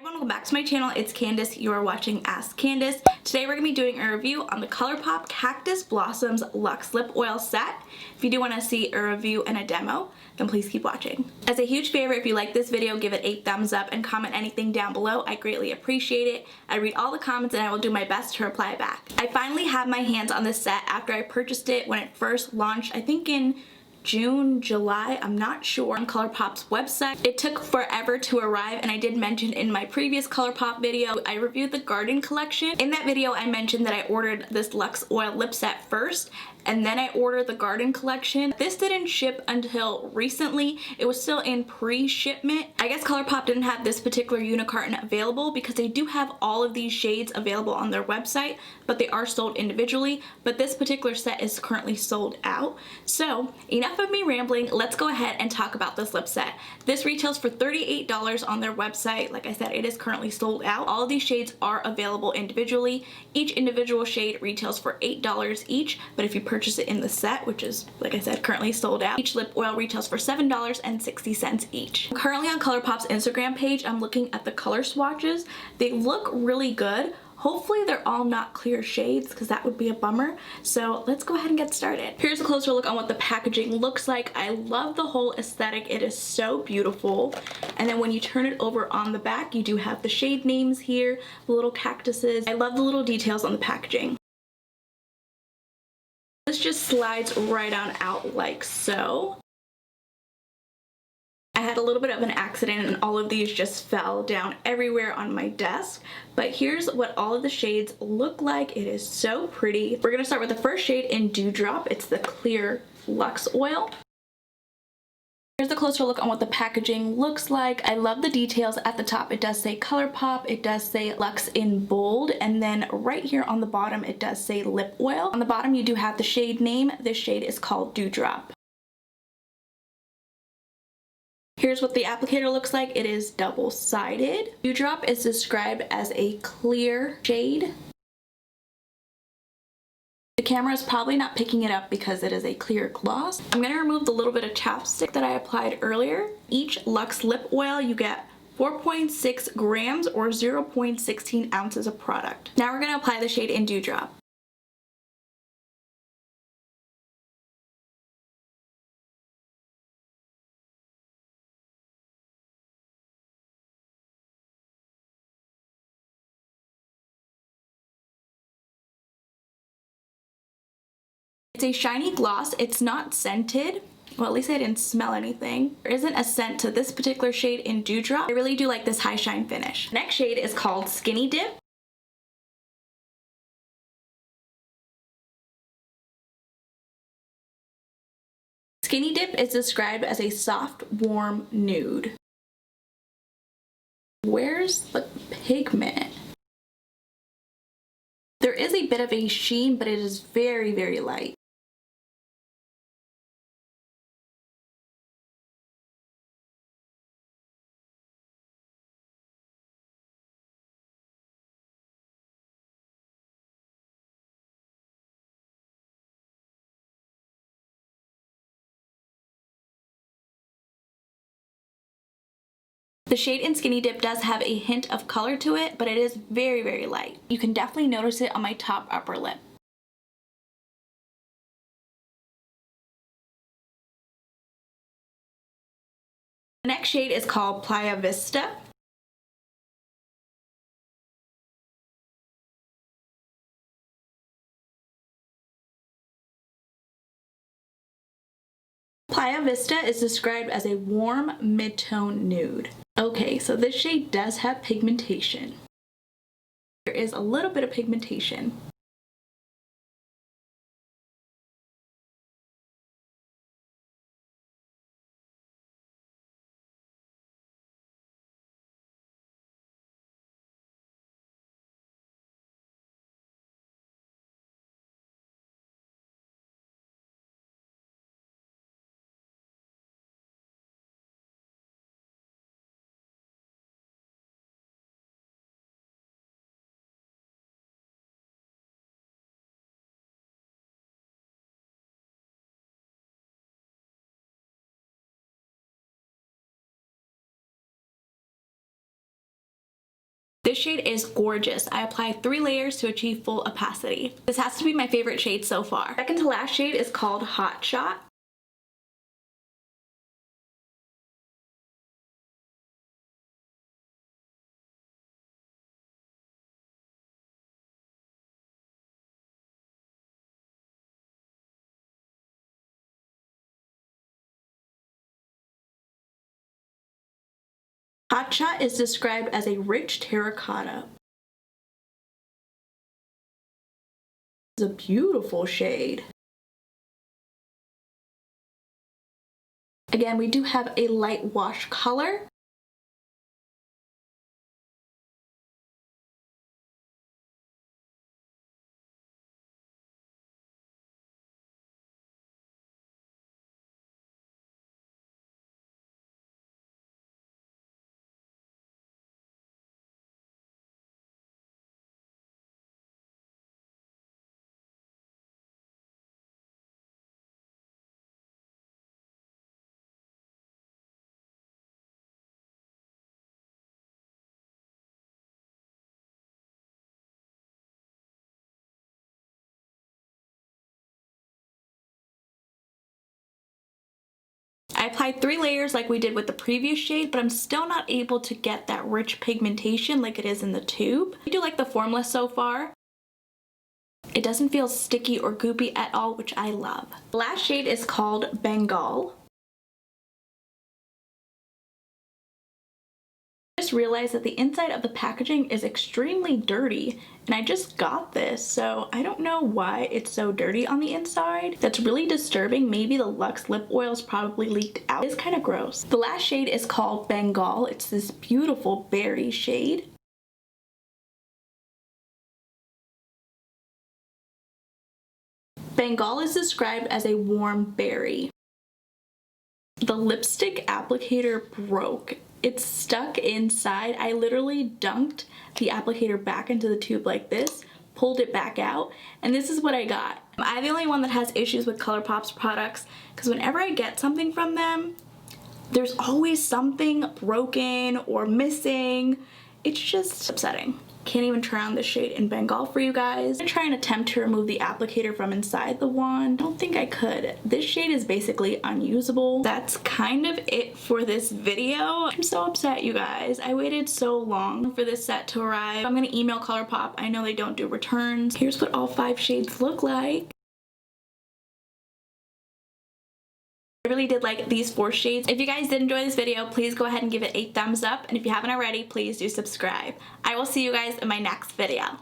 Everyone, welcome back to my channel. It's Candace. You are watching Ask Candace. Today we're going to be doing a review on the Colourpop Cactus Blossoms Luxe Lip Oil Set. If you do want to see a review and a demo, then please keep watching. As a huge favor, if you like this video, give it a thumbs up and comment anything down below. I greatly appreciate it. I read all the comments and I will do my best to reply back. I finally have my hands on this set after I purchased it when it first launched, I think in June, July, I'm not sure, on Colourpop's website. It took forever to arrive, and I did mention in my previous Colourpop video, I reviewed the Garden collection. In that video, I mentioned that I ordered this Luxe Oil lip set first, and then I ordered the Garden collection. This didn't ship until recently. It was still in pre-shipment. I guess Colourpop didn't have this particular unicarton available because they do have all of these shades available on their website, but they are sold individually. But this particular set is currently sold out. So enough of me rambling, let's go ahead and talk about this lip set. This retails for $38 on their website. Like I said, it is currently sold out. All of these shades are available individually. Each individual shade retails for $8 each, but if you purchase it in the set, which is, like I said, currently sold out, each lip oil retails for $7.60 each. Currently on Colourpop's Instagram page, I'm looking at the color swatches. They look really good. Hopefully they're all not clear shades because that would be a bummer. So let's go ahead and get started. Here's a closer look on what the packaging looks like. I love the whole aesthetic. It is so beautiful. And then when you turn it over on the back, you do have the shade names here, the little cactuses. I love the little details on the packaging. This just slides right on out like so. I had a little bit of an accident and all of these just fell down everywhere on my desk. But here's what all of the shades look like. It is so pretty. We're gonna start with the first shade in Dewdrop. It's the clear Luxe Oil. Here's a closer look on what the packaging looks like. I love the details at the top. It does say Colourpop, it does say Luxe in bold, and then right here on the bottom it does say lip oil. On the bottom you do have the shade name. This shade is called Dewdrop. Here's what the applicator looks like. It is double-sided. Dewdrop is described as a clear shade. The camera is probably not picking it up because it is a clear gloss. I'm going to remove the little bit of chapstick that I applied earlier. Each Luxe lip oil you get 4.6 grams or 0.16 ounces of product. Now we're going to apply the shade in Dewdrop. It's a shiny gloss. It's not scented. Well, at least I didn't smell anything. There isn't a scent to this particular shade in Dewdrop. I really do like this high shine finish. Next shade is called Skinny Dip. Skinny Dip is described as a soft, warm nude. Where's the pigment? There is a bit of a sheen, but it is very, very light. The shade in Skinny Dip does have a hint of color to it, but it is very, very light. You can definitely notice it on my top upper lip. The next shade is called Playa Vista. Playa Vista is described as a warm mid-tone nude. Okay, so this shade does have pigmentation. There is a little bit of pigmentation. This shade is gorgeous. I applied 3 layers to achieve full opacity. This has to be my favorite shade so far. Second to last shade is called Hotshot. Hotshot is described as a rich terracotta. It's a beautiful shade. Again, we do have a light wash color. I applied 3 layers like we did with the previous shade, but I'm still not able to get that rich pigmentation like it is in the tube. I do like the formula so far. It doesn't feel sticky or goopy at all, which I love. The last shade is called Bengal. I just realized that the inside of the packaging is extremely dirty, and I just got this, so I don't know why it's so dirty on the inside. That's really disturbing. Maybe the Luxe lip oils probably leaked out. It's kind of gross. The last shade is called Bengal. It's this beautiful berry shade. Bengal is described as a warm berry. The lipstick applicator broke. It's stuck inside. I literally dunked the applicator back into the tube like this, pulled it back out, and this is what I got. I'm the only one that has issues with Colourpop's products because whenever I get something from them, there's always something broken or missing. It's just upsetting. Can't even try on this shade in Bengal for you guys. I'm gonna try and attempt to remove the applicator from inside the wand. I don't think I could. This shade is basically unusable. That's kind of it for this video. I'm so upset, you guys. I waited so long for this set to arrive. I'm gonna email Colourpop. I know they don't do returns. Here's what all 5 shades look like. I really did like these 4 shades. If you guys did enjoy this video, please go ahead and give it a thumbs up. And if you haven't already, please do subscribe. I will see you guys in my next video.